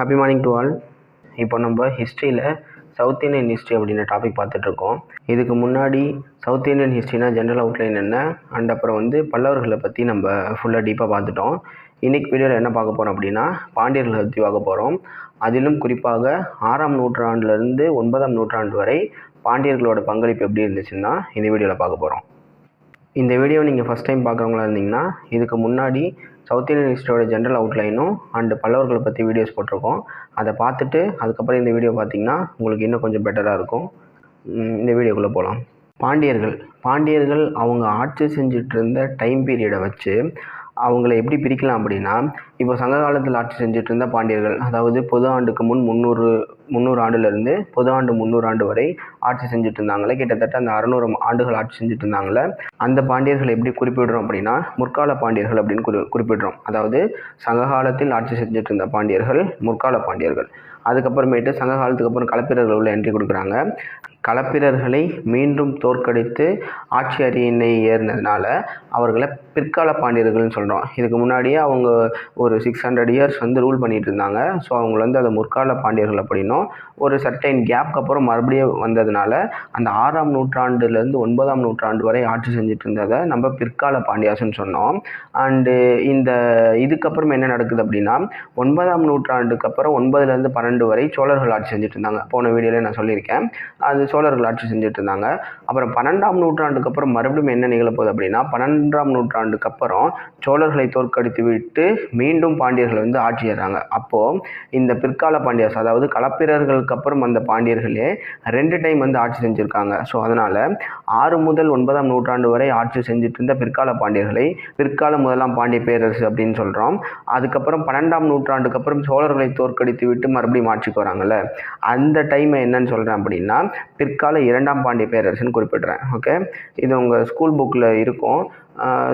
Happy morning to all. இப்போ நம்ம ஹிஸ்ட்ரியில் சவுத் இந்தியன் ஹிஸ்ட்ரி அப்படின்ற டாபிக் பார்த்துட்ருக்கோம். இதுக்கு முன்னாடி சவுத் இந்தியன் ஹிஸ்ட்ரினா ஜென்ரல் அவுட்லைன் என்ன அண்ட் அப்புறம் பல்லவர்களை பற்றி நம்ம ஃபுல்லாக டீப்பாக பார்த்துட்டோம். இன்றைக்கி வீடியோவில் என்ன பார்க்க போகிறோம் அப்படின்னா பாண்டியர்களை பற்றி பார்க்க போகிறோம். அதிலும் குறிப்பாக 6ஆம் நூற்றாண்டுலேருந்து 9ஆம் நூற்றாண்டு வரை பாண்டியர்களோட பங்களிப்பு எப்படி இருந்துச்சுன்னா இந்த வீடியோவில் பார்க்க போகிறோம். இந்த வீடியோவை நீங்கள் ஃபஸ்ட் டைம் பார்க்குறவங்களா இருந்தீங்கன்னா இதுக்கு முன்னாடி சவுத் இந்தியன் ஹிஸ்ட்ரியோட ஜென்ரல் அவுட்லைனும் அண்டு பல்லவர்களை பற்றி வீடியோஸ் போட்டிருக்கோம். அதை பார்த்துட்டு அதுக்கப்புறம் இந்த வீடியோ பார்த்திங்கன்னா உங்களுக்கு இன்னும் கொஞ்சம் பெட்டராக இருக்கும். இந்த வீடியோக்குள்ளே போகலாம். பாண்டியர்கள் அவங்க ஆட்சி செஞ்சுட்டு இருந்த டைம் பீரியடை வச்சு அவங்கள எப்படி பிரிக்கலாம் அப்படின்னா, இப்போ சங்க காலத்தில் ஆட்சி செஞ்சுட்டு இருந்த பாண்டியர்கள், அதாவது பொது ஆண்டுக்கு முன் 300 ஆண்டுலேருந்து பொது ஆண்டு 300 ஆண்டு வரை ஆட்சி செஞ்சுட்டு இருந்தாங்களே, கிட்டத்தட்ட அந்த 600 ஆண்டுகள் ஆட்சி செஞ்சுட்டு இருந்தாங்களே, அந்த பாண்டியர்கள் எப்படி குறிப்பிடுறோம் அப்படின்னா முற்கால பாண்டியர்கள் அப்படின்னு குறிப்பிடுறோம். அதாவது சங்க காலத்தில் ஆட்சி செஞ்சுட்டு இருந்த பாண்டியர்கள் முற்கால பாண்டியர்கள். அதுக்கப்புறமேட்டு சங்க காலத்துக்கு அப்புறம் களப்பிரர்கள் உள்ள என்ட்ரி கொடுக்குறாங்க. களப்பிரர்களை மீண்டும் தோற்கடித்து ஆட்சி அரியணை ஏறினதுனால அவர்களை பிற்கால பாண்டியர்கள்னு சொல்கிறோம். இதுக்கு முன்னாடியே அவங்க ஒரு 600 இயர்ஸ் ரூல் பண்ணிட்டு இருந்தாங்க. ஸோ அவங்க அதை முற்கால பாண்டியர்கள் அப்படின்னும், ஒரு சர்டைன் கேப்க்கு அப்புறம் மறுபடியும் வந்ததுனால அந்த 6ஆம் நூற்றாண்டுலேருந்து 9ஆம் நூற்றாண்டு வரை ஆட்சி செஞ்சுட்டு இருந்ததை நம்ம பிற்கால பாண்டியாஸ்ன்னு சொன்னோம். அண்டு இதுக்கப்புறம் என்ன நடக்குது அப்படின்னா 9ஆம் நூற்றாண்டுக்கு அப்புறம் 9லேருந்து 12 வரை சோழர்கள் ஆட்சி செஞ்சுட்டு இருந்தாங்க. போன வீடியோவில் நான் சொல்லியிருக்கேன், அது சோழர்கள் ஆட்சி செஞ்சுட்டு இருந்தாங்க. அப்புறம் 12ஆம் நூற்றாண்டுக்கு அப்புறம் மறுபடியும் என்ன நிகழப்போகுது அப்படின்னா 12ஆம் நூற்றாண்டுக்கு அப்புறம் சோழர்களை தோற்கடித்து விட்டு மீண்டும் பாண்டியர்கள் ஆட்சி ஏறாங்க. அப்போது இந்த பிற்கால பாண்டியாஸ், அதாவது களப்பிரர்களுக்கு அப்புறம் அந்த பாண்டியர்களே 2 டைம் ஆட்சி செஞ்சுருக்காங்க. ஸோ அதனால் 6 முதல் 9ஆம் நூற்றாண்டு வரை ஆட்சி செஞ்சுட்டு இருந்த பிற்கால பாண்டியர்களை பிற்கால முதலாம் பாண்டிய பேரரசு அப்படின்னு சொல்கிறோம். அதுக்கப்புறம் 12ஆம் நூற்றாண்டுக்கு அப்புறம் சோழர்களை தோற்கடித்து விட்டு மறுபடியும் ஆட்சிக்கு வராங்கல்ல, அந்த டைமை என்னன்னு சொல்கிறேன் அப்படின்னா பிற்கால 2ஆம் பாண்டிய பேரரசுன்னு குறிப்பிட்றேன். ஓகே, இது உங்கள் ஸ்கூல் புக்கில் இருக்கும்.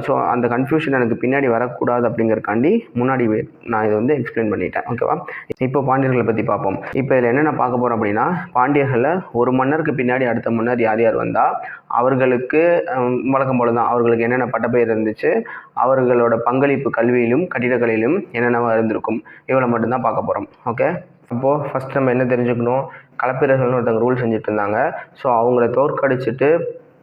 ஸோ அந்த கன்ஃபியூஷன் எனக்கு பின்னாடி வரக்கூடாது அப்படிங்கிறக்காண்டி முன்னாடி நான் இதை எக்ஸ்பிளைன் பண்ணிட்டேன். ஓகேவா, இப்போ பாண்டியர்களை பற்றி பார்ப்போம். இப்போ இதில் என்னென்ன பார்க்க போகிறோம் அப்படின்னா பாண்டியர்களில் ஒரு மன்னருக்கு பின்னாடி அடுத்த மன்னர் யார் யார் வந்தால் அவர்களுக்கு வழக்கம் போல தான் அவர்களுக்கு என்னென்ன பட்டப்பெயர் இருந்துச்சு, அவர்களோட பங்களிப்பு கல்வியிலும் கட்டிடக்கலையிலும் என்னென்னவா இருந்திருக்கும், இவ்வளோ மட்டும்தான் பார்க்க போகிறோம். ஓகே, அப்போது ஃபஸ்ட் நம்ம என்ன தெரிஞ்சுக்கணும், களப்பிரர்கள்னு ஒருத்தவங்க ரூல் செஞ்சுட்டு இருந்தாங்க. ஸோ அவங்கள தோற்கடிச்சிட்டு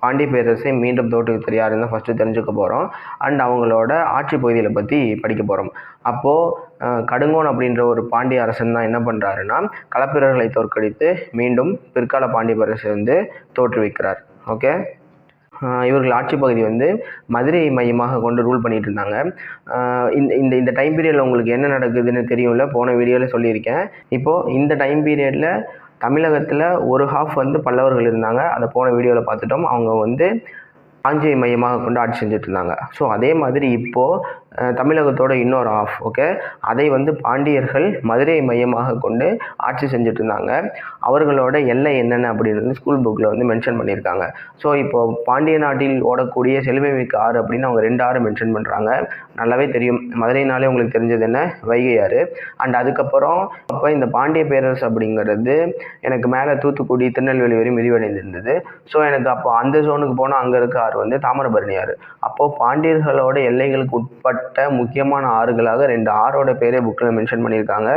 பாண்டிய பேரரசை மீண்டும் தோற்றுவித்தது யாருன்னு தான் ஃபஸ்ட்டு தெரிஞ்சுக்க போகிறோம். அண்ட் அவங்களோட ஆட்சி பகுதிகளை பற்றி படிக்க போகிறோம். அப்போது கடுங்கோன் அப்படின்ற ஒரு பாண்டிய அரசன் தான் என்ன பண்ணுறாருன்னா களப்பிரர்களை தோற்கடித்து மீண்டும் பிற்கால பாண்டிய பேரரசை தோற்றுவிக்கிறார். ஓகே, இவர்கள் ஆட்சி பகுதி மதுரை மையமாக கொண்டு ரூல் பண்ணிட்டு இருந்தாங்க. இந்த டைம் பீரியடில் உங்களுக்கு என்ன நடக்குதுன்னு தெரியும்ல, போன வீடியோவில் சொல்லியிருக்கேன். இப்போது இந்த டைம் பீரியடில் தமிழகத்தில் ஒரு ஹாஃப் பல்லவர்கள் இருந்தாங்க. அதை போன வீடியோவில் பார்த்துட்டோம். அவங்க காஞ்சியை மையமாக கொண்டு ஆட்சி செஞ்சுட்டு இருந்தாங்க. ஸோ அதே மாதிரி இப்போது தமிழகத்தோட இன்னொரு ஆஃப், ஓகே, அதை பாண்டியர்கள் மதுரையை மையமாக கொண்டு ஆட்சி செஞ்சுட்டு இருந்தாங்க. அவர்களோட எல்லை என்னென்ன அப்படின்னு ஸ்கூல் புக்கில் மென்ஷன் பண்ணியிருக்காங்க. ஸோ இப்போது பாண்டிய நாட்டில் ஓடக்கூடிய செல்வமிக்க ஆறு அப்படின்னு அவங்க 2 ஆறு மென்ஷன் பண்ணுறாங்க. நல்லாவே தெரியும், மதுரைனாலே உங்களுக்கு தெரிஞ்சது என்ன, வைகை ஆறு. அண்ட் அதுக்கப்புறம் அப்போ இந்த பாண்டிய பேரரசு அப்படிங்கிறது எனக்கு மேலே தூத்துக்குடி திருநெல்வேலி வரையும் விரிவடைந்திருந்தது. ஸோ எனக்கு அப்போ அந்த ஜோனுக்கு போனால் அங்கே இருக்க ஆறு தாமிரபரணி ஆறு. அப்போது பாண்டியர்களோட எல்லைகளுக்கு உட்பட்ட முக்கியமான ஆறுகளாக 2 ஆறோட பேரே புக்கில் மென்ஷன் பண்ணியிருக்காங்க.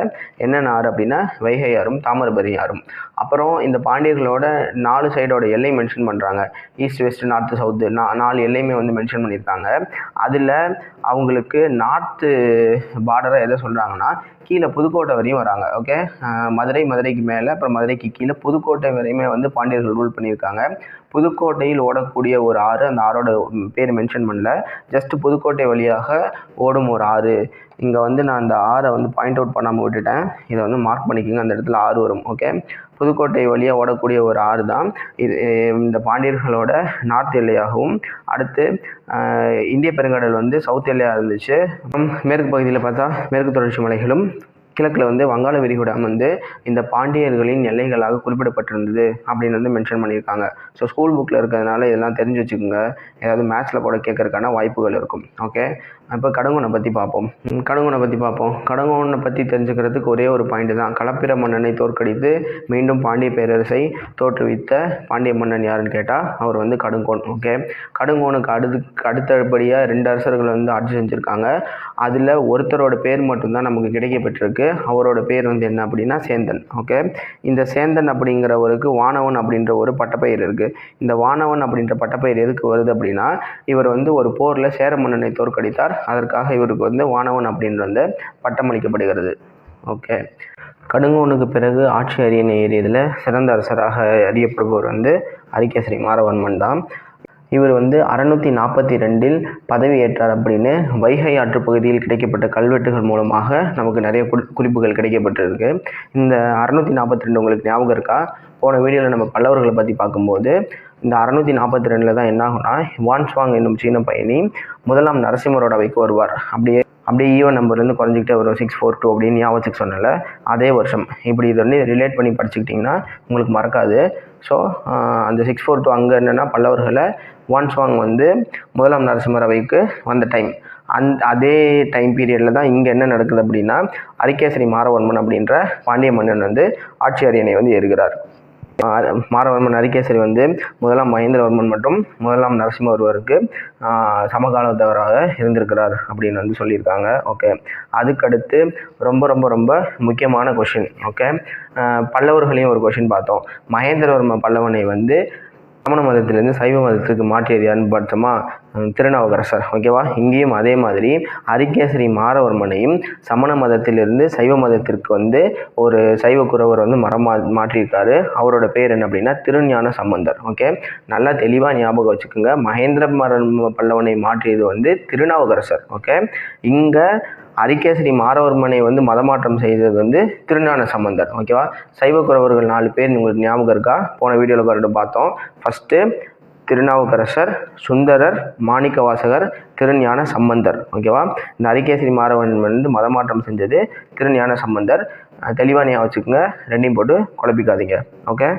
என்னென்ன ஆறு அப்படின்னா வைகை ஆறும் தாமிரபரணி ஆறும். அப்புறம் இந்த பாண்டியர்களோட 4 சைடோட எல்லை மென்ஷன் பண்ணுறாங்க. ஈஸ்ட் வெஸ்ட் நார்த்து சவுத்து 4 எல்லையுமே மென்ஷன் பண்ணியிருக்காங்க. அதில் அவங்களுக்கு நார்த்து பார்டராக எதை சொல்கிறாங்கன்னா கீழே புதுக்கோட்டை வரையும் வராங்க. ஓகே, மதுரைக்கு மேலே அப்புறம் மதுரைக்கு கீழே புதுக்கோட்டை வரையுமே பாண்டியர்கள் ரூல் பண்ணியிருக்காங்க. புதுக்கோட்டையில் ஓடக்கூடிய ஒரு ஆறு, அந்த ஆறோட பேர் மென்ஷன் பண்ணல, ஜஸ்ட் புதுக்கோட்டை வழியாக ஓடும் ஒரு ஆறு. இங்கே நான் அந்த ஆறை பாயிண்ட் அவுட் பண்ணாமல் விட்டுட்டேன், இதை மார்க் பண்ணிக்கோங்க, அந்த இடத்துல ஆறு வரும். ஓகே, புதுக்கோட்டை வழியாக ஓடக்கூடிய ஒரு ஆறு தான் இது இந்த பாண்டியர்களோட நார்த் எல்லையாகவும், அடுத்து இந்திய பெருங்கடல் சவுத் எல்லையாக இருந்துச்சு. மேற்கு பகுதியில் பார்த்தா மேற்கு தொடர்ச்சி மலைகளும், கிழக்கில் வங்காள விரிகுடாம் இந்த பாண்டியர்களின் எல்லைகளாக குறிப்பிடப்பட்டிருந்தது அப்படின்னு மென்ஷன் பண்ணியிருக்காங்க. ஸோ ஸ்கூல் புக்கில் இருக்கிறதுனால இதெல்லாம் தெரிஞ்சு வச்சுக்கோங்க, ஏதாவது மேத்ஸில் கூட கேட்கறதுக்கான வாய்ப்புகள் இருக்கும். ஓகே, இப்போ கடுங்கோனை பற்றி பார்ப்போம். கடுங்கோனை பற்றி தெரிஞ்சுக்கிறதுக்கு ஒரே ஒரு பாயிண்ட் தான், களப்பிர மன்னனை தோற்கடித்து மீண்டும் பாண்டிய பேரரசை தோற்றுவித்த பாண்டிய மன்னன் யாருன்னு கேட்டால் அவர் கடுங்கோன். ஓகே, கடுங்கோனுக்கு அடுத்தபடியாக 2 அரசர்கள் ஆட்சி செஞ்சுருக்காங்க. அதில் ஒருத்தரோட பேர் மட்டும்தான் நமக்கு கிடைக்கப்பட்டிருக்கு. இருக்குது. அவரோட பேர் வந்து என்ன அப்படின்னா சேந்தன். ஓகே, இந்த சேந்தன் அப்படிங்கிறவருக்கு வானவன் அப்படின்ற ஒரு பட்டப்பெயர் இருக்குது. இந்த வானவன் அப்படின்ற பட்டப்பெயர் எதுக்கு வருது அப்படின்னா, இவர் வந்து ஒரு போரில் சேர மன்னனை தோற்கடித்தார். அதற்காக இவருக்கு வந்து வானவன் அப்படின்ற வந்து பட்டம் அளிக்கப்படுகிறது. ஓகே, கடுங்கோனுக்கு பிறகு ஆட்சி அரியணை ஏறியதில் சிறந்த அரசராக அறியப்படுபவர் வந்து அரிகேசரி மாறவர்மன் தான். இவர் வந்து 642 பதவி ஏற்றார் அப்படின்னு வைகை ஆற்று பகுதியில் கிடைக்கப்பட்ட கல்வெட்டுகள் மூலமாக நமக்கு நிறைய குறிப்புகள் கிடைக்கப்பட்டிருக்கு. இந்த 642 உங்களுக்கு ஞாபகம் இருக்கா? போன வீடியோவில் நம்ம பல்லவர்களை பற்றி பார்க்கும்போது இந்த 642 தான் என்ன ஆகும்னா, வான்ஸ்வாங் என்னும் சீன பயணி முதலாம் நரசிம்மரோட அவைக்கு வருவார். அப்படியே ஈவன் நம்பர் வந்து குறைஞ்சிக்கிட்டே வரும், 642 அப்படின்னு ஞாபகத்துக்கு சொன்னல அதே வருஷம். இப்படி இதை வந்து ரிலேட் பண்ணி படிச்சுக்கிட்டிங்கன்னா உங்களுக்கு மறக்காது. ஸோ அந்த 642 அங்கே என்னென்னா பல்லவர்களை வான்ஸ்வாங் வந்து முதலாம் நரசிம்மர் அவைக்கு வந்த டைம். அதே டைம் பீரியடில் தான் இங்கே என்ன நடக்குது அப்படின்னா, அரிகேசரி மாறவர்மன் அப்படின்ற பாண்டிய மன்னன் வந்து ஆட்சி அரியணை வந்து ஏறுகிறார். மாறவர்மன் அரிகேசரி வந்து முதலாம் மகேந்திரவர்மன் மற்றும் முதலாம் நரசிம்மவர்மருக்கு சமகாலத்தவராக இருந்திருக்கிறார் அப்படின்னு வந்து சொல்லியிருக்காங்க. ஓகே, அதுக்கடுத்து ரொம்ப ரொம்ப ரொம்ப முக்கியமான கொஷின். ஓகே, பல்லவர்களையும் ஒரு கொஷின் பார்த்தோம். மகேந்திரவர்ம பல்லவனை வந்து சமண மதத்திலேருந்து சைவ மதத்துக்கு மாற்றியது யாருன்னு பார்த்தோமா? திருநாவுக்கரசர். ஓகேவா? இங்கேயும் அதே மாதிரி அரிகேசரி மாறவர்மனையும் சமண மதத்திலிருந்து சைவ மதத்திற்கு வந்து ஒரு சைவ குறவர் வந்து மாற்றியிருக்காரு. அவரோட பேர் என்ன அப்படின்னா திருஞான சம்பந்தர். ஓகே, நல்லா தெளிவாக ஞாபகம் வச்சுக்கோங்க. மகேந்திரவர்ம பல்லவனை மாற்றியது வந்து திருநாவுக்கரசர். ஓகே, இங்கே அரிகேசரி மாறவர்மனை வந்து மதமாற்றம் செய்தது வந்து திருஞான சம்பந்தர். ஓகேவா? சைவ குறவர்கள் 4 பேர் உங்களுக்கு ஞாபகம் இருக்கா? போன வீடியோவில் கரெக்டாக பார்த்தோம். ஃபஸ்ட்டு திருநாவுக்கரசர், சுந்தரர், மாணிக்கவாசகர், திருஞான சம்பந்தர். ஓகேவா? இந்த அரிகேசரி மாறவர்மன் வந்து மதமாற்றம் செஞ்சது திருஞான சம்பந்தர். தெளிவாக ஞாபகம் வச்சுக்கோங்க, ரெண்டையும் போட்டு குழப்பிக்காதீங்க. ஓகே,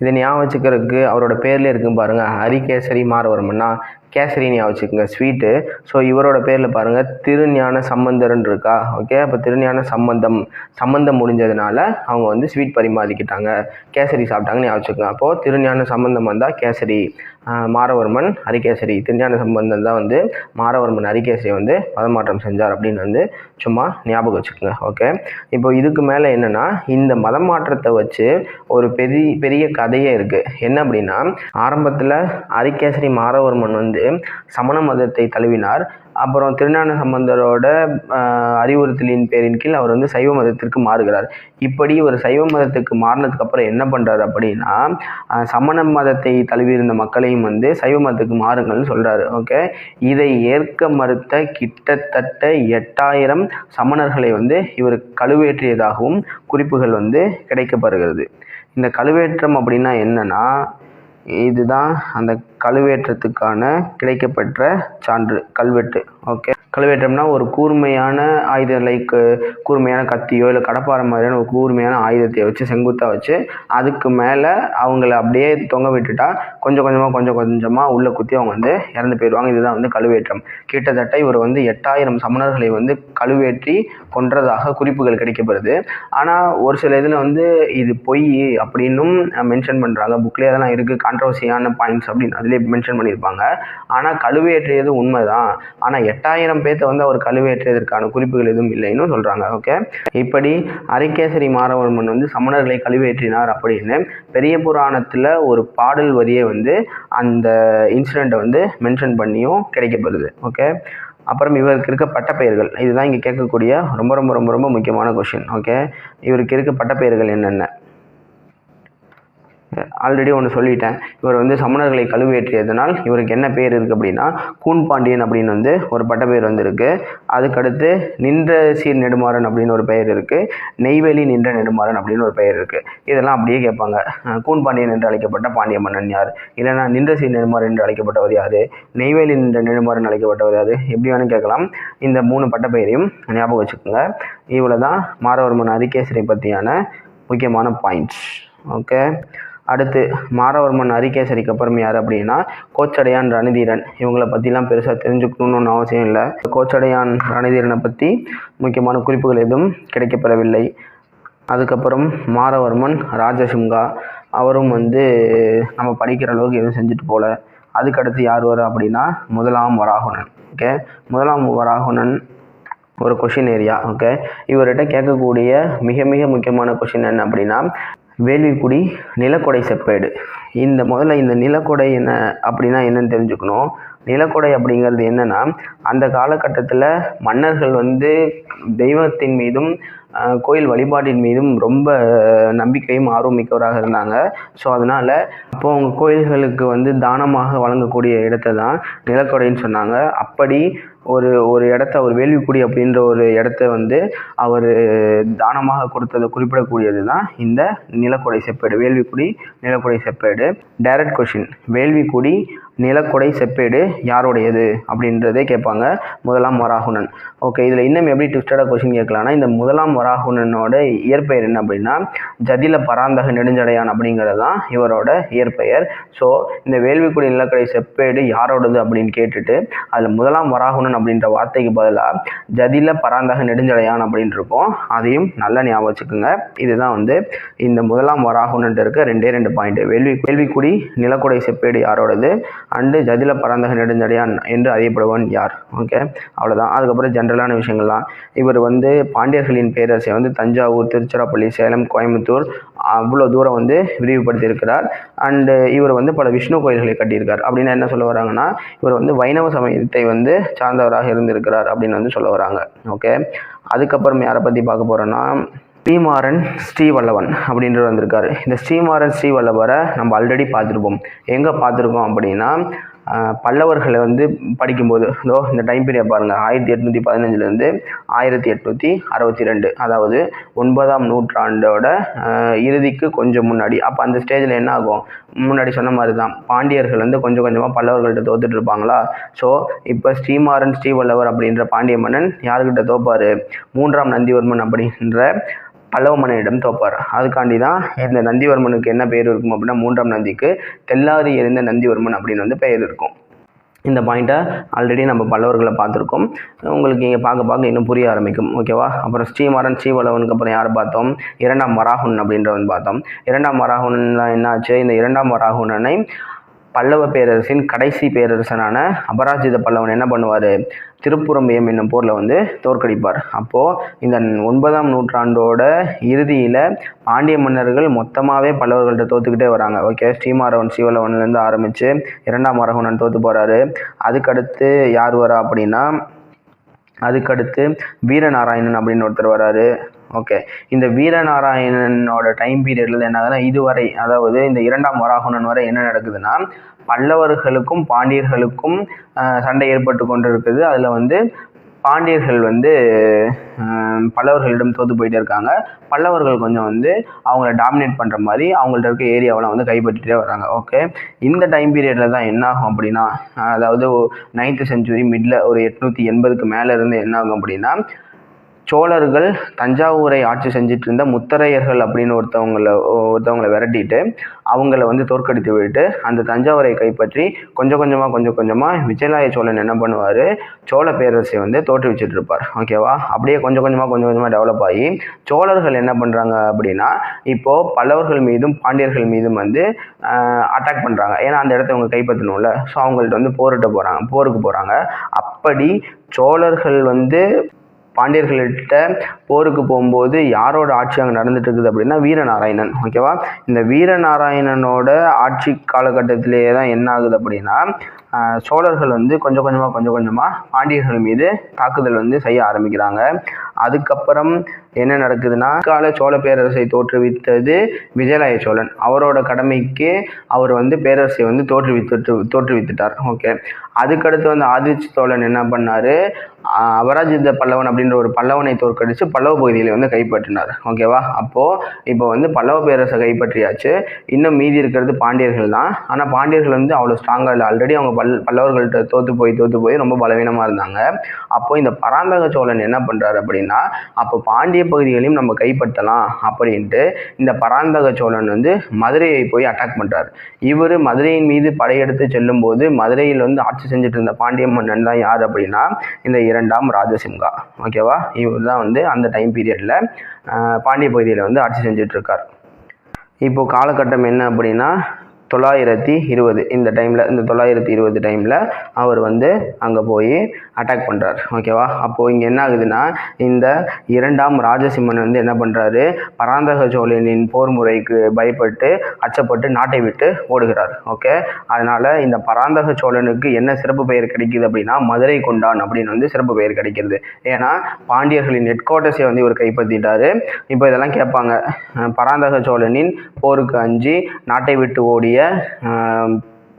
இதை ஞாபகம் வச்சுக்கிறதுக்கு அவரோட பேர்லேயே இருக்கும் பாருங்கள், அரிகேசரி மாறவர்மன்னா கேசரி ஞாபகம் வச்சுக்கோங்க, ஸ்வீட்டு. ஸோ இவரோட பேரில் பாருங்கள் திருஞான சம்பந்தர்ன்னு இருக்கா? ஓகே, அப்போ திருஞான சம்பந்தம் முடிஞ்சதுனால அவங்க வந்து ஸ்வீட் பரிமாறிக்கிட்டாங்க, கேசரி சாப்பிட்டாங்கன்னு ஞாபகம் வச்சுக்கோங்க. அப்போது திருஞான சம்பந்தம் வந்தால் கேசரி, மாறவர்மன் அரிகேசரி. திருஞான சம்பந்தம் தான் வந்து மாறவர்மன் அரிகேசரி வந்து மதமாற்றம் செஞ்சார் அப்படின்னு வந்து சும்மா ஞாபகம் வச்சுக்கோங்க. ஓகே, இப்போ இதுக்கு மேலே என்னென்னா, இந்த மதமாற்றத்தை வச்சு ஒரு பெரிய கதையே இருக்குது. என்ன அப்படின்னா, ஆரம்பத்தில் அரிகேசரி மாறவர்மன் வந்து சமண மதத்தை தழுவினார். அப்புறம் திருஞான சம்பந்தரோட அறிவுறுத்தலின் பேரின் கீழ் அவர் வந்து சைவ மதத்திற்கு மாறுகிறார். இப்படி ஒரு சைவ மதத்துக்கு மாறினதுக்கு அப்புறம் என்ன பண்ணுறாரு அப்படின்னா, சமண மதத்தை தழுவியிருந்த மக்களையும் வந்து சைவ மதத்துக்கு மாறுங்கள்னு சொல்கிறாரு. ஓகே, இதை ஏற்க மறுத்த கிட்டத்தட்ட 8000 சமணர்களை வந்து இவர் கழுவேற்றியதாகவும் குறிப்புகள் வந்து கிடைக்கப்படுகிறது. இந்த கழுவேற்றம் அப்படின்னா என்னன்னா, இதுதான் அந்த கழுவேற்றத்துக்கான கிடைக்கப்பெற்ற சான்று, கல்வெட்டு. ஓகே, கழுவேற்றம்னா ஒரு கூர்மையான ஆயுதம், லைக் கூர்மையான கத்தியோ இல்லை கடப்பாறை மாதிரியான ஒரு கூர்மையான ஆயுதத்தை வச்சு செங்குத்தாக வச்சு அதுக்கு மேலே அவங்கள அப்படியே தொங்க விட்டுட்டா கொஞ்சம் கொஞ்சமாக உள்ளே குத்தி அவங்க வந்து இறந்து போயிடுவாங்க. இதுதான் வந்து கழுவேற்றம். கிட்டத்தட்ட இவர் வந்து 8000 சமணர்களை வந்து கழுவேற்றி கொன்றதாக குறிப்புகள் கிடைக்கப்படுது. ஆனால் ஒரு சில இதில் வந்து இது பொய் அப்படின்னும் மென்ஷன் பண்ணுறாங்க. புக்லேயே அதெல்லாம் இருக்குது, கான்ட்ரவர்சியான பாயிண்ட்ஸ் அப்படின்னு அதிலே மென்ஷன் பண்ணியிருப்பாங்க. ஆனால் கழுவேற்றியது உண்மைதான். ஆனால் 8000 பேர்த்த வந்து அவர் கழுவேற்றியதற்கான குறிப்புகள் எதுவும் இல்லைன்னு சொல்கிறாங்க. ஓகே, இப்படி அரிகேசரி மாறவர்மன் வந்து சமணர்களை கழுவேற்றினார் அப்படின்னு பெரிய புராணத்தில் ஒரு பாடல் வரியை வந்து அந்த இன்சிடெண்ட்டை வந்து மென்ஷன் பண்ணியும் கிடைக்கப்படுது. ஓகே, அப்புறம் இவருக்கு இருக்க பட்டப்பெயர்கள், இதுதான் இங்கே கேட்கக்கூடிய ரொம்ப ரொம்ப ரொம்ப ரொம்ப முக்கியமான கொஷின். ஓகே, இவருக்கு இருக்க பட்டப்பெயர்கள் என்னென்ன? ஆல்ரெடி ஒன்று சொல்லிட்டேன். இவர் வந்து சமணர்களை கழுவேற்றியதனால் இவருக்கு என்ன பேர் இருக்குது அப்படின்னா, கூன்பாண்டியன் அப்படின்னு வந்து ஒரு பட்டப்பெயர் வந்து இருக்குது. அதுக்கடுத்து நின்ற சீர் நெடுமாறன் அப்படின்னு ஒரு பெயர் இருக்குது. நெய்வேலி நின்ற நெடுமாறன் அப்படின்னு ஒரு பெயர் இருக்குது. இதெல்லாம் அப்படியே கேட்பாங்க. கூன்பாண்டியன் என்று அழைக்கப்பட்ட பாண்டிய மன்னன் யார்? இல்லைனா நின்ற சீர் நெடுமாறன் என்று அழைக்கப்பட்டவர் யார்? நெய்வேலி நின்ற நெடுமாறன் அழைக்கப்பட்டவர் யார்? எப்படி வேணும் கேட்கலாம். இந்த 3 பட்டப்பெயரையும் ஞாபகம் வச்சுக்கோங்க. இவ்வளோ தான் மாறவர்மன் அரிகேசரி பற்றியான முக்கியமான பாயிண்ட்ஸ். ஓகே, அடுத்து மாறவர்மன் அரிகேசரிக்கு அப்புறம் யார் அப்படின்னா கோச்சடையான் ரணதீரன். இவங்களை பற்றிலாம் பெருசாக தெரிஞ்சுக்கணுன்னு அவசியம் இல்லை. கோச்சடையான் ரணதீரனை பற்றி முக்கியமான குறிப்புகள் எதுவும் கிடைக்கப்பெறவில்லை. அதுக்கப்புறம் மாறவர்மன் ராஜசிங்கா, அவரும் வந்து நம்ம படிக்கிற அளவுக்கு எதுவும் செஞ்சுட்டு போகல. அதுக்கடுத்து யார் வர அப்படின்னா முதலாம் வராகுணன். ஓகே, முதலாம் வராகுணன் ஒரு கொஷின் ஏரியா. ஓகே, இவர்கிட்ட கேட்கக்கூடிய மிக மிக முக்கியமான கொஷின் என்ன அப்படின்னா, வேள்விக்குடி நிலக்கொடை செப்பேடு. முதல்ல இந்த நிலக்கொடை என்ன அப்படின்னா என்னன்னு தெரிஞ்சுக்கணும். நிலக்கொடை அப்படிங்கிறது என்னன்னா, அந்த காலகட்டத்தில் மன்னர்கள் வந்து தெய்வத்தின் மீதும் கோயில் வழிபாட்டின் மீதும் ரொம்ப நம்பிக்கையும் ஆர்வம் மிக்கவராக இருந்தாங்க. ஸோ அதனால் அப்போது அவங்க கோயில்களுக்கு வந்து தானமாக வழங்கக்கூடிய இடத்த தான் நிலக்கொடைன்னு சொன்னாங்க. அப்படி ஒரு இடத்த, ஒரு வேள்விக்குடி அப்படின்ற ஒரு இடத்த வந்து அவர் தானமாக கொடுத்ததை குறிப்பிடக்கூடியது தான் இந்த நிலக்கொடை செப்பேடு, வேள்விக்குடி நிலக்கொடை செப்பேடு. டைரக்ட் கொஷின், வேள்விக்குடி நிலக்கொடை செப்பேடு யாருடையது அப்படின்றதே கேட்பாங்க. முதலாம் வராகுணன். ஓகே, இதில் இன்னும் எப்படி ட்விஸ்டடாக கொஷின் கேட்கலான்னா, இந்த முதலாம் வராகுணனோட இயற்பெயர் என்ன அப்படின்னா ஜதில பராந்தக நெடுஞ்சடையான் அப்படிங்கிறது தான் இவரோட இயற்பெயர். ஸோ இந்த வேள்விக்குடி நிலக்கொடை செப்பேடு யாரோடது அப்படின்னு கேட்டுட்டு அதில் முதலாம் வராகுணன் அப்படின்ற வார்த்தைக்கு பதிலாக ஜதில பராந்தக நெடுஞ்சடையான் அப்படின்னு இருக்கும். அதையும் நல்லா ஞாபகம் வச்சுக்கோங்க. இதுதான் வந்து இந்த முதலாம் வராகுணன் இருக்க ரெண்டு பாயிண்ட். வேள்விக்குடி நிலக்கொடை செப்பேடு யாரோடது அண்டு ஜதில பராந்தக நெடுஞ்சடையான் என்று அறியப்படுவன் யார். ஓகே, அவ்வளோதான். அதுக்கப்புறம் ஜென்ரலான விஷயங்கள் தான். இவர் வந்து பாண்டியர்களின் பேரரசை வந்து தஞ்சாவூர், திருச்சிராப்பள்ளி, சேலம், கோயம்புத்தூர் அவ்வளோ தூரம் வந்து விரிவுபடுத்தியிருக்கிறார். அண்டு இவர் வந்து பல விஷ்ணு கோயில்களை கட்டியிருக்கார். அப்படின்னு என்ன சொல்ல வராங்கன்னா, இவர் வந்து வைணவ சமயத்தை வந்து சார்ந்தவராக இருந்திருக்கிறார் அப்படின்னு வந்து சொல்ல வராங்க. ஓகே, அதுக்கப்புறம் யாரை பற்றி பார்க்க போகிறோன்னா, ஸ்ரீமாறன் ஸ்ரீவல்லவன் அப்படின்றது வந்திருக்காரு. இந்த ஸ்ரீமாறன் ஸ்ரீவல்லவரை நம்ம ஆல்ரெடி பார்த்துருப்போம். எங்கே பார்த்துருக்கோம் அப்படின்னா, பல்லவர்களை வந்து படிக்கும்போது இந்த டைம் பீரியட் பாருங்கள், 1815 1862, அதாவது 9ஆம் நூற்றாண்டோட இறுதிக்கு கொஞ்சம் முன்னாடி. அப்போ அந்த ஸ்டேஜில் என்ன ஆகும், முன்னாடி சொன்ன மாதிரி தான் பாண்டியர்கள் வந்து கொஞ்சம் கொஞ்சமாக பல்லவர்கள்ட்ட தோத்துட்டு இருப்பாங்களா. ஸோ இப்போ ஸ்ரீமாறன் ஸ்ரீவல்லவர் அப்படின்ற பாண்டிய மன்னன் யாருக்கிட்ட தோப்பார், 3ஆம் நந்திவர்மன் அப்படின்ற பல்லவ மன்னனிடம் தோப்பார். அதுக்காண்டி தான் இந்த நந்திவர்மனுக்கு என்ன பெயர் இருக்கும் அப்படின்னா, 3ஆம் நந்திக்கு தெல்லாரி எறிந்த நந்திவர்மன் அப்படின்னு வந்து பெயர் இருக்கும். இந்த பாயிண்ட்டை ஆல்ரெடி நம்ம பல்லவர்களை பார்த்துருக்கோம். உங்களுக்கு இங்கே பார்க்க இன்னும் புரிய ஆரம்பிக்கும். ஓகேவா. அப்புறம் ஸ்ரீமாறன் ஸ்ரீவல்லவனுக்கு அப்புறம் யார் பார்த்தோம், 2ஆம் வராகுணன் அப்படின்றவன் பார்த்தோம். 2ஆம் வராகுணன் தான் என்னாச்சு, இந்த 2ஆம் வராகுணனை பல்லவ பேரரசின் கடைசி பேரரசனான அபராஜித பல்லவன் என்ன பண்ணுவார், திருப்புறம்பியம் என்னும் போரில் வந்து தோற்கடிப்பார். அப்போது இந்த 9ஆம் நூற்றாண்டோட இறுதியில் பாண்டிய மன்னர்கள் மொத்தமாகவே பல்லவர்கள்ட்ட தோற்றுக்கிட்டே வராங்க. ஓகே, ஸ்ரீமாறவன் ஸ்ரீவல்லவன்லேருந்து ஆரம்பித்து 2ஆம் வராகுணன் தோற்று போகிறாரு. அதுக்கடுத்து யார் வரா அப்படின்னா, அதுக்கடுத்து வீரநாராயணன் அப்படின்னு ஒருத்தர் வராரு. ஓகே, இந்த வீரநாராயணனோட டைம் பீரியட்ல என்ன ஆகுதுன்னா, இதுவரை அதாவது இந்த 2ஆம் வராகுணன் வரை என்ன நடக்குதுன்னா, பல்லவர்களுக்கும் பாண்டியர்களுக்கும் சண்டை ஏற்பட்டு கொண்டு இருக்குது. அதில் வந்து பாண்டியர்கள் வந்து பல்லவர்களிடம் தோற்று போயிட்டே இருக்காங்க. பல்லவர்கள் கொஞ்சம் வந்து அவங்கள டாமினேட் பண்ணுற மாதிரி அவங்கள்ட்ட இருக்க ஏரியாவெல்லாம் வந்து கைப்பற்றிட்டே வராங்க. ஓகே, இந்த டைம் பீரியடில் தான் என்ன ஆகும் அப்படின்னா, அதாவது 9th செஞ்சுரி மிடில் ஒரு 880க்கு மேலே இருந்து என்ன ஆகும் அப்படின்னா, சோழர்கள் தஞ்சாவூரை ஆட்சி செஞ்சுட்டு இருந்த முத்தரையர்கள் அப்படின்னு ஒருத்தவங்களை விரட்டிட்டு அவங்கள வந்து தோற்கடித்து விட்டு அந்த தஞ்சாவூரை கைப்பற்றி கொஞ்சம் கொஞ்சமாக விஜயலாய சோழன் என்ன பண்ணுவார், சோழ பேரரசை வந்து தோற்றுவிச்சுட்டு இருப்பார். ஓகேவா. அப்படியே கொஞ்சம் கொஞ்சமாக டெவலப் ஆகி சோழர்கள் என்ன பண்ணுறாங்க அப்படின்னா, இப்போது பல்லவர்கள் மீதும் பாண்டியர்கள் மீதும் வந்து அட்டாக் பண்ணுறாங்க. ஏன்னா அந்த இடத்த அவங்க கைப்பற்றணும்ல. ஸோ அவங்கள்ட்ட வந்து போருக்கு போகிறாங்க. அப்படி சோழர்கள் வந்து பாண்டியர்கள்கிட்ட போருக்கு போகும்போது யாரோட ஆட்சி அங்கே நடந்துட்டு இருக்குது அப்படின்னா வீரநாராயணன். ஓகேவா. இந்த வீரநாராயணனோட ஆட்சி காலகட்டத்திலேயே தான் என்ன ஆகுது அப்படின்னா, சோழர்கள் வந்து கொஞ்சம் கொஞ்சமாக பாண்டியர்கள் மீது தாக்குதல் வந்து செய்ய ஆரம்பிக்கிறாங்க. அதுக்கப்புறம் என்ன நடக்குதுன்னா, கால சோழ பேரரசை தோற்றுவித்தது விஜயலாய சோழன். அவரோட கடமைக்கு அவர் வந்து பேரரசை வந்து தோற்றுவித்துட்டார். ஓகே, அதுக்கடுத்து வந்து ஆதித்ய சோழன் என்ன பண்ணார், அபராஜித பல்லவன் அப்படின்ற ஒரு பல்லவனை தோற்கடித்து பல்லவ பகுதியில் வந்து கைப்பற்றினார். ஓகேவா. இப்போ வந்து பல்லவ பேரரசை கைப்பற்றியாச்சு. இன்னும் மீதி இருக்கிறது பாண்டியர்கள் தான். ஆனால் பாண்டியர்கள் வந்து அவ்வளோ ஸ்ட்ராங்காக இல்லை. ஆல்ரெடி அவங்க பல்லவர்கள்ட்ட தோற்று போய் ரொம்ப பலவீனமாக இருந்தாங்க. அப்போது இந்த பராந்தக சோழன் என்ன பண்ணுறாரு அப்படின்னா, அப்போ பாண்டிய பகுதிகளையும் நம்ம கைப்பற்றலாம் அப்படின்ட்டு இந்த பராந்தக சோழன் வந்து மதுரையை போய் அட்டாக் பண்ணுறாரு. இவர் மதுரையின் மீது படையெடுத்து செல்லும் போது மதுரையில் வந்து ஆட்சி செஞ்சுட்டு இருந்த பாண்டிய மன்னன் தான் யார் அப்படின்னா இந்த 2ஆம் ராஜசிங்கா. ஓகேவா. இவர் தான் வந்து அந்த டைம் பீரியடில் பாண்டிய பகுதியில் வந்து ஆட்சி செஞ்சுட்டு இருக்கார். இப்போது காலகட்டம் என்ன அப்படின்னா, 920 இந்த டைமில், இந்த 920 டைமில் அவர் வந்து அங்கே போய் அட்டாக் பண்ணுறார். ஓகேவா? அப்போது இங்கே என்ன ஆகுதுன்னா, இந்த இரண்டாம் ராஜசிம்மன் வந்து என்ன பண்ணுறாரு, பராந்தக சோழனின் போர் முறைக்கு பயப்பட்டு அச்சப்பட்டு நாட்டை விட்டு ஓடுகிறார். ஓகே, அதனால் இந்த பராந்தக சோழனுக்கு என்ன சிறப்பு பெயர் கிடைக்குது அப்படின்னா, மதுரை கொண்டான் அப்படின்னு வந்து சிறப்பு பெயர் கிடைக்கிறது. ஏன்னா பாண்டியர்களின் ஹெட் குவார்ட்டர்ஸை வந்து இவர் கைப்பற்றிட்டாரு. இப்போ இதெல்லாம் கேட்பாங்க, பராந்தக சோழனின் போருக்கு அஞ்சி நாட்டை விட்டு ஓடிய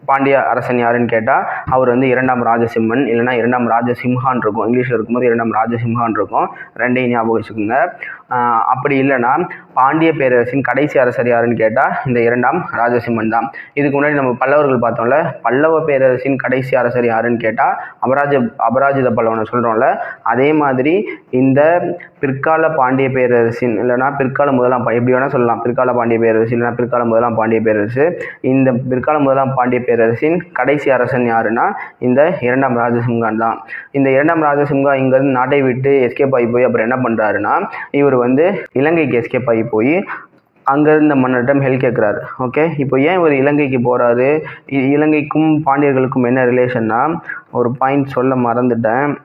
பாண்டிய அரசன் யாருன்னு கேட்டால் அவர் வந்து இரண்டாம் ராஜசிம்மன், இல்லைனா இரண்டாம் ராஜசிம்ஹான் இருக்கும். இங்கிலீஷில் இருக்கும்போது இரண்டாம் ராஜசிம்ஹான் இருக்கும். ரெண்டையும் ஞாபகம் வச்சுக்கோங்க. அப்படி இல்லைனா பாண்டிய பேரரசின் கடைசி அரசர் யாருன்னு கேட்டால் இந்த இரண்டாம் ராஜசிம்மன் தான். இதுக்கு முன்னாடி நம்ம பல்லவர்கள் பார்த்தோம்ல, பல்லவ பேரரசின் கடைசி அரசர் யாருன்னு கேட்டால் அபராஜித பல்லவனை சொல்கிறோம்ல, அதே மாதிரி இந்த பிற்கால பாண்டிய பேரரசின், இல்லைனா பிற்கால முதலாம், எப்படி வேணால் சொல்லலாம், பிற்கால பாண்டிய பேரரசு இல்லைனா பிற்கால முதலாம் பாண்டிய பேரரசு, இந்த பிற்கால முதலாம் பாண்டிய பேரரசின் கடைசி அரசன் யாருன்னா இந்த இரண்டாம் ராஜசிம்ஹான் தான். இந்த இரண்டாம் ராஜசிம்ஹா இங்கேருந்து நாட்டை விட்டு எஸ்கேப் ஆகி போய் அப்புறம் என்ன பண்ணுறாருன்னா, இவர் வந்து இலங்கைக்கு எஸ்கேப் ஆகி போய் அங்கே இருந்த மன்னரிடம் ஹெல்ப் கேட்குறாரு. ஓகே, இப்போ ஏன் இவர் இலங்கைக்கு போகிறாரு, இலங்கைக்கும் பாண்டியர்களுக்கும் என்ன ரிலேஷன்னா, ஒரு பாயிண்ட் சொல்ல மறந்துட்டேன்.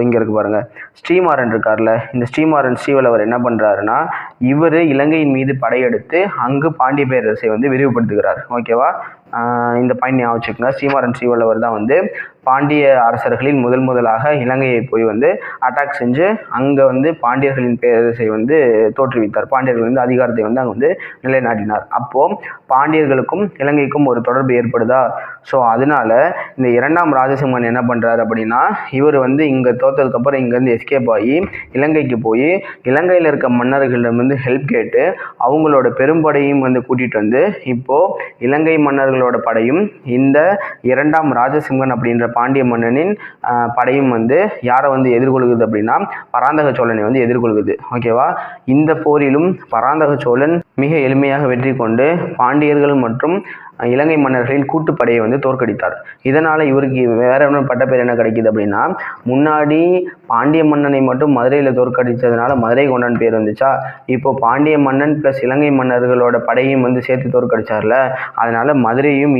இங்கே இருக்கு பாருங்கள், ஸ்ரீமாறன் இருக்கார்ல, இந்த ஸ்ரீவல்லவர் என்ன பண்ணுறாருன்னா, இவர் இலங்கையின் மீது படையெடுத்து அங்கு பாண்டிய பேரரசை வந்து விரிவுபடுத்துகிறார். ஓகேவா? இந்த பாயிண்ட் ஞாபகம் வச்சுக்கோங்க. ஸ்ரீவல்லவர் தான் வந்து பாண்டிய அரசர்களில் முதலாக இலங்கையை போய் வந்து அட்டாக் செஞ்சு அங்கே வந்து பாண்டியர்களின் பேரரசை வந்து தோற்றுவித்தார். பாண்டியர்கள் வந்து அதிகாரத்தை வந்து அங்கே வந்து நிலைநாட்டினார். அப்போது பாண்டியர்களுக்கும் இலங்கைக்கும் ஒரு தொடர்பு ஏற்படுதா? ஸோ அதனால இந்த இரண்டாம் ராஜசிம்மன் என்ன பண்ணுறாரு அப்படின்னா, இவர் வந்து இங்கே தோற்றதுக்கப்புறம் இங்கேருந்து எஸ்கேப் ஆகி இலங்கைக்கு போய் இலங்கையில் இருக்க மன்னர்களிடம் வந்து ஹெல்ப் கேட்டு அவங்களோட பெரும்படையும் வந்து கூட்டிகிட்டு வந்து இப்போது இலங்கை மன்னர்களோட படையும் இந்த இரண்டாம் ராஜசிம்மன் அப்படின்ற பாண்டிய மன்னனின் படையும் வந்து யாரை வந்து எதிர்கொள்குது அப்படின்னா, பராந்தக சோழனை வந்து எதிர்கொள்குது. ஓகேவா? இந்த போரிலும் பராந்தக சோழன் மிக எளிமையாக வெற்றி கொண்டு பாண்டியர்கள் மற்றும் இலங்கை மன்னர்களின் கூட்டுப்படையை வந்து தோற்கடித்தார். இதனால் இவருக்கு வேற என்ன பட்டப்பேர் என்ன கிடைக்கிது அப்படின்னா, முன்னாடி பாண்டிய மன்னனை மட்டும் மதுரையில் தோற்கடித்ததுனால மதுரை கொண்டான் பேர் வந்துச்சா, இப்போ பாண்டிய மன்னன் ப்ளஸ் இலங்கை மன்னர்களோட படையும் வந்து சேர்த்து தோற்கடிச்சார்ல, அதனால மதுரையும்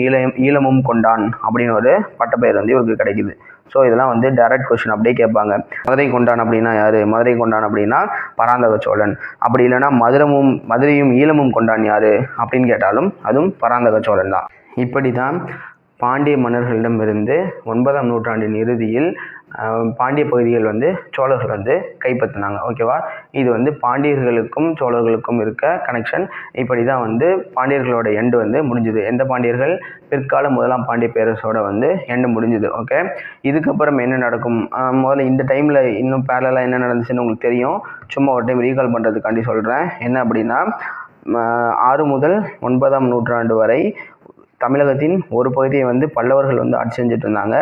ஈழமும் கொண்டான் அப்படின்னு ஒரு பட்டப்பெயர் வந்து இவருக்கு கிடைக்குது. ஸோ இதெல்லாம் வந்து டைரக்ட் கொஸ்டின் அப்படியே கேட்பாங்க. மதுரை கொண்டான் அப்படின்னா யார்? மதுரை கொண்டான் அப்படின்னா பராந்தக சோழன். அப்படி இல்லைனா மதுரையும் ஈழமும் கொண்டான் யார் அப்படின்னு கேட்டாலும் அதுவும் பராந்தக சோழன் தான். இப்படி தான் பாண்டிய மன்னர்களிடமிருந்து 9ஆம் நூற்றாண்டின் இறுதியில் பாண்டிய பகுதிகள் வந்து சோழர்கள் வந்து கைப்பற்றினாங்க. ஓகேவா? இது வந்து பாண்டியர்களுக்கும் சோழர்களுக்கும் இருக்க கனெக்ஷன். இப்படி தான் வந்து பாண்டியர்களோட எண்டு வந்து முடிஞ்சுது. எந்த பாண்டியர்கள்? பிற்கால முதலாம் பாண்டிய பேரரசோட வந்து எண்டு முடிஞ்சுது. ஓகே, இதுக்கப்புறம் என்ன நடக்கும்? முதல்ல இந்த டைமில் இன்னும் பேரலாக என்ன நடந்துச்சுன்னு உங்களுக்கு தெரியும். சும்மா ஒரு டைம் ரீகால் பண்ணுறதுக்காண்டி சொல்கிறேன். என்ன அப்படின்னா, 6 முதல் 9ஆம் நூற்றாண்டு வரை தமிழகத்தின் ஒரு பகுதியை வந்து பல்லவர்கள் வந்து ஆட்சி செஞ்சுட்டு இருந்தாங்க.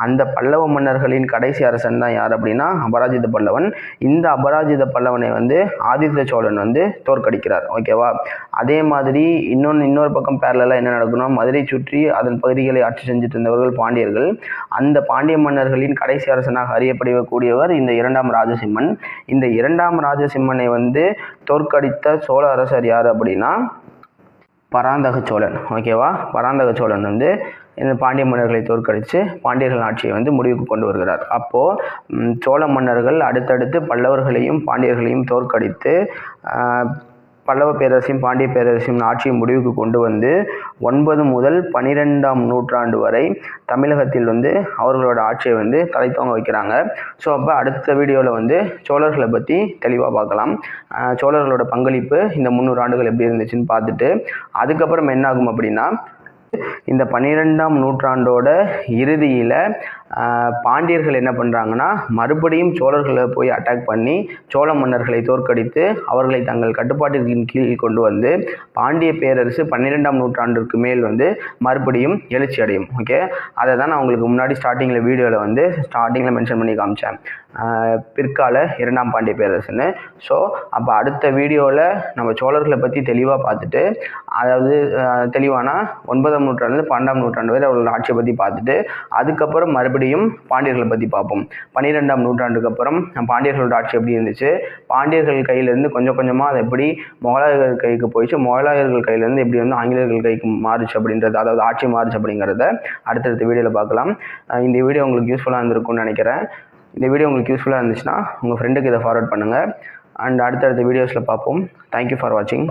அந்த பல்லவ மன்னர்களின் கடைசி அரசன் தான் யார் அப்படின்னா அபராஜித பல்லவன். இந்த அபராஜித பல்லவனை வந்து ஆதித்த சோழன் வந்து தோற்கடிக்கிறார். ஓகேவா? அதே மாதிரி இன்னொரு பக்கம் பேரலாக என்ன நடக்கணும், மதுரை சுற்றி அதன் பகுதிகளை ஆட்சி செஞ்சுட்டு இருந்தவர்கள் பாண்டியர்கள். அந்த பாண்டிய மன்னர்களின் கடைசி அரசனாக அறியப்படக்கூடியவர் இந்த இரண்டாம் ராஜசிம்மன். இந்த இரண்டாம் ராஜசிம்மனை வந்து தோற்கடித்த சோழ அரசர் யார் அப்படின்னா பராந்தக சோழன். ஓகேவா? பராந்தக சோழன் வந்து இந்த பாண்டிய மன்னர்களை தோற்கடித்து பாண்டியர்கள் ஆட்சியை வந்து முடிவுக்கு கொண்டு வருகிறார். அப்போது சோழ மன்னர்கள் அடுத்தடுத்து பல்லவர்களையும் பாண்டியர்களையும் தோற்கடித்து பல்லவ பேரரசையும் பாண்டிய பேரரசையும் ஆட்சியை முடிவுக்கு கொண்டு வந்து 9 முதல் 12ஆம் நூற்றாண்டு வரை தமிழகத்தில் வந்து அவர்களோட ஆட்சியை வந்து தலைத்தோங்க வைக்கிறாங்க. ஸோ அப்போ அடுத்த வீடியோவில் வந்து சோழர்களை பற்றி தெளிவாக பார்க்கலாம். சோழர்களோட பங்களிப்பு இந்த 300 ஆண்டுகள் எப்படி இருந்துச்சுன்னு பார்த்துட்டு அதுக்கப்புறம் என்ன ஆகும் அப்படின்னா, இந்த 12ஆம் நூற்றாண்டோட இறுதியில் பாண்டியர்கள் என்ன பண்ணுறாங்கன்னா, மறுபடியும் சோழர்களை போய் அட்டாக் பண்ணி சோழ மன்னர்களை தோற்கடித்து அவர்களை தங்கள் கட்டுப்பாட்டின் கீழ் கொண்டு வந்து பாண்டிய பேரரசு 12ஆம் நூற்றாண்டிற்கு மேல் வந்து மறுபடியும் எழுச்சி அடையும். ஓகே, அதை தான் நான் உங்களுக்கு முன்னாடி ஸ்டார்டிங்கில் மென்ஷன் பண்ணி காமிச்சேன், பிற்கால 2ஆம் பாண்டிய பேரரசுன்னு. ஸோ அப்போ அடுத்த வீடியோவில் நம்ம சோழர்களை பற்றி தெளிவாக பார்த்துட்டு, அதாவது தெளிவானா 9ஆம் நூற்றாண்டு 12ஆம் நூற்றாண்டு வரை அவர்களோட ஆட்சியை பற்றி பார்த்துட்டு அதுக்கப்புறம் மறுபடியும் மறுபடியும் பாண்டியர்களை பற்றி பார்ப்போம். 12ஆம் நூற்றாண்டுக்கு அப்புறம் பாண்டியர்களோட ஆட்சி எப்படி இருந்துச்சு, பாண்டியர்கள் கையிலேருந்து கொஞ்சம் கொஞ்சமாக அது எப்படி முகலாயர்கள் கைக்கு போயிடுச்சு, முகலாயர்கள் கையிலேருந்து எப்படி வந்து ஆங்கிலேயர்கள் கைக்கு மாறுச்சு அப்படின்றது, அதாவது ஆட்சி மாறுச்சு அப்படிங்கிறத அடுத்தடுத்த வீடியோவில் பார்க்கலாம். இந்த வீடியோ உங்களுக்கு யூஸ்ஃபுல்லாக இருந்திருக்கும்னு நினைக்கிறேன். இந்த வீடியோ உங்களுக்கு யூஸ்ஃபுல்லாக இருந்துச்சுன்னா உங்கள் ஃப்ரெண்டுக்கு இதை ஃபார்வர்ட் பண்ணுங்கள். அண்ட் அடுத்தடுத்த வீடியோஸில் பார்ப்போம். தேங்க்யூ ஃபார் வாட்சிங்.